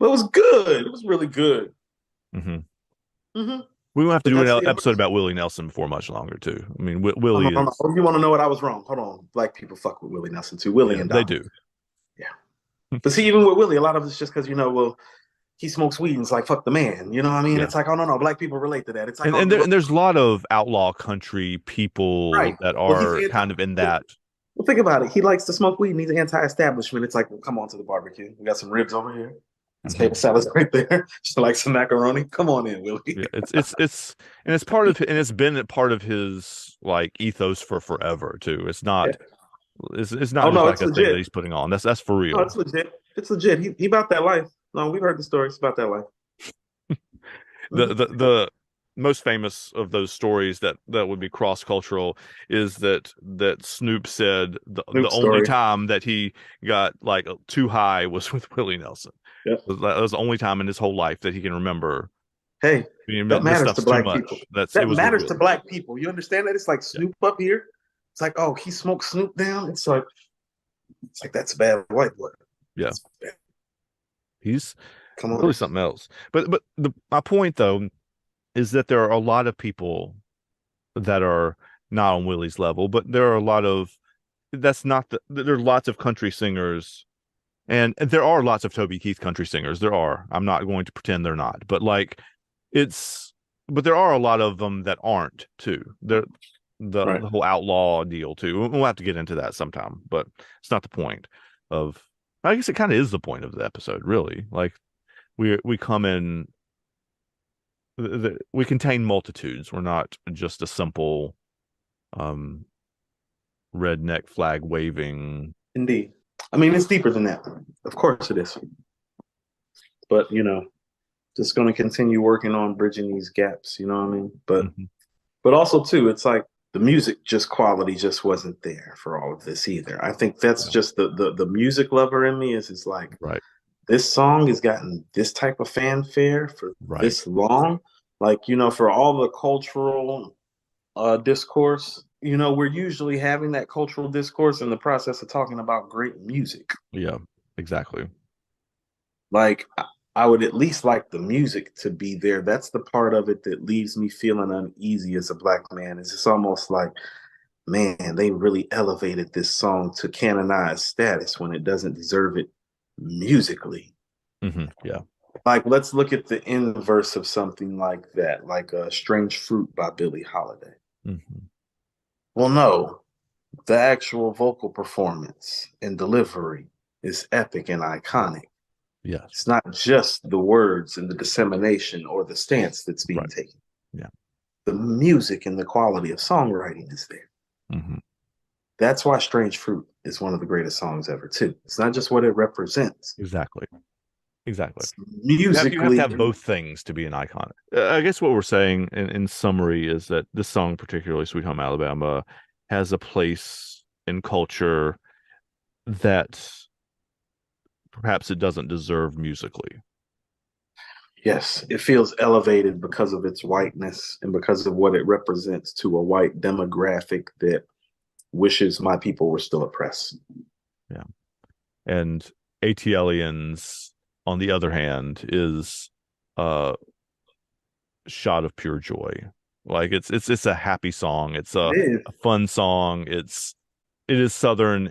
But it was good. It was really good. Hmm. Hmm. We won't have to But do that's an the other. episode about Willie Nelson before much longer, too. I mean, Oh, Willie no, no, is, no. You want to know what I was wrong? Hold on. Black people fuck with Willie Nelson too. Willie yeah, and they Donald. do. Yeah. But see, even with Willie, a lot of it's just because well, he smokes weed and it's like fuck the man. You know what I mean? Yeah. It's like, oh no, black people relate to that. It's like, And oh and there's a lot of outlaw country people right. that Well, he's are anti. kind of in that. Well, think about it. He likes to smoke weed and he's anti-establishment. It's like, well, come on to the barbecue. We got some ribs over here. Potato Mhm. salad right there. Just like some macaroni. Come on in, Willie. Yeah, it's and it's part of and it's been a part of his like ethos for forever too. Yeah. It's Oh not just no, like it's a thing that legit. he's putting on. That's for No, it's real. legit. It's legit. He about that life. No, we've heard the stories about that life. The Mhm. the most famous of those stories that would be cross-cultural is that Snoop said the Snoop only story. time that he got like too high was with Willie Nelson. Yeah. That was the only time in his whole life that he can remember. Hey, You know, that this matters to stuff's too black people. much. It That was with matters to Willie. black people. You understand that? It's like Yeah, Snoop up here. It's like, oh, he smoked Snoop down. It's like that's bad white boy. yeah. That's bad. He's Come on. really something else. But my point though is that there are a lot of people that are not on Willie's level, but there are a lot of that's not there are lots of country singers and there are lots of Toby Keith country singers. There are. I'm not going to pretend they're not. But like it's but there are a lot of them that aren't too. Right. The whole outlaw deal too. We'll have to get into that sometime, but it's not the point of I guess it kind of is the point of the episode, really. Like we come in we contain multitudes. We're not just a simple um redneck flag waving. Indeed. I mean, it's deeper than that. Of course it is. But just going to continue working on bridging these gaps. You know what I mean? Mhm. But also too, it's like the music just quality just wasn't there for all of this either. I think that's Yeah, just the music lover in me is like right, this song has gotten this type of fanfare for right. this long. Like, for all the cultural discourse, we're usually having that cultural discourse in the process of talking about great music. Yeah, exactly. Like, I would at least like the music to be there. That's the part of it that leaves me feeling uneasy as a black man. It's just almost like, man, they really elevated this song to canonized status when it doesn't deserve it musically. Yeah. Like, let's look at the inverse of something like that, like Strange Fruit by Billie Holiday. Hmm. Well, no, the actual vocal performance and delivery is epic and iconic. Yes. It's not just the words and the dissemination or the stance that's being Right. taken. Yeah. The music and the quality of songwriting is there. Hmm. That's why Strange Fruit is one of the greatest songs ever, too. It's not just what it represents, Exactly. Exactly. it's You have to musically. have both things to be an icon. I guess what we're saying in summary is that this song, particularly "Sweet Home Alabama," has a place in culture that perhaps it doesn't deserve musically. Yes, it feels elevated because of its whiteness and because of what it represents to a white demographic that wishes my people were still oppressed. Yeah. And ATLians, on the other hand, is a shot of pure joy. Like it's a happy song. It's It is. a fun song. It is Southern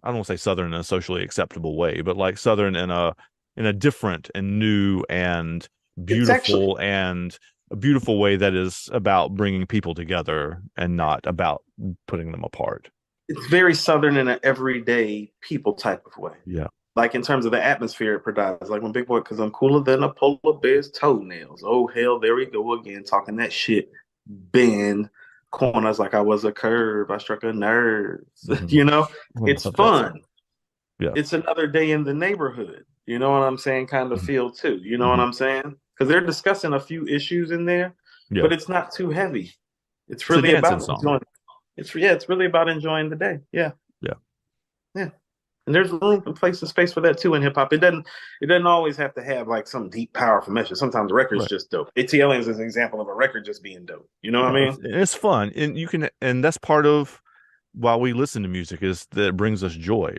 I don't want to say Southern in a socially acceptable way, but like Southern in a different and new and It's actually beautiful and a beautiful way that is about bringing people together and not about putting them apart. it's very southern in an everyday people type of way. Yeah. Like in terms of the atmosphere it provides. Like when Big Boy, because I'm cooler than a polar bear's toenails. Oh hell, there we go again, talking that shit. Bend corners like I was a curve. I struck a nerve. Hmm. you know, I it's love that song. fun. Yeah. It's another day in the neighborhood. You know what I'm saying? Kind of Hmm. feel too. You know what Hmm. I'm saying? Because they're discussing a few issues in there, Yeah. but it's not too heavy. It's It's a really dancing about song. enjoying. It's really about enjoying the day. Yeah, Yeah. yeah. And there's room and place and space for that too in hip hop. It doesn't always have to have like some deep, powerful message. Sometimes the record's Right. just dope. ATLians is an example of a record just being dope. You know what I Yeah. mean? It's fun. And you can and that's part of why we listen to music is that it brings us joy,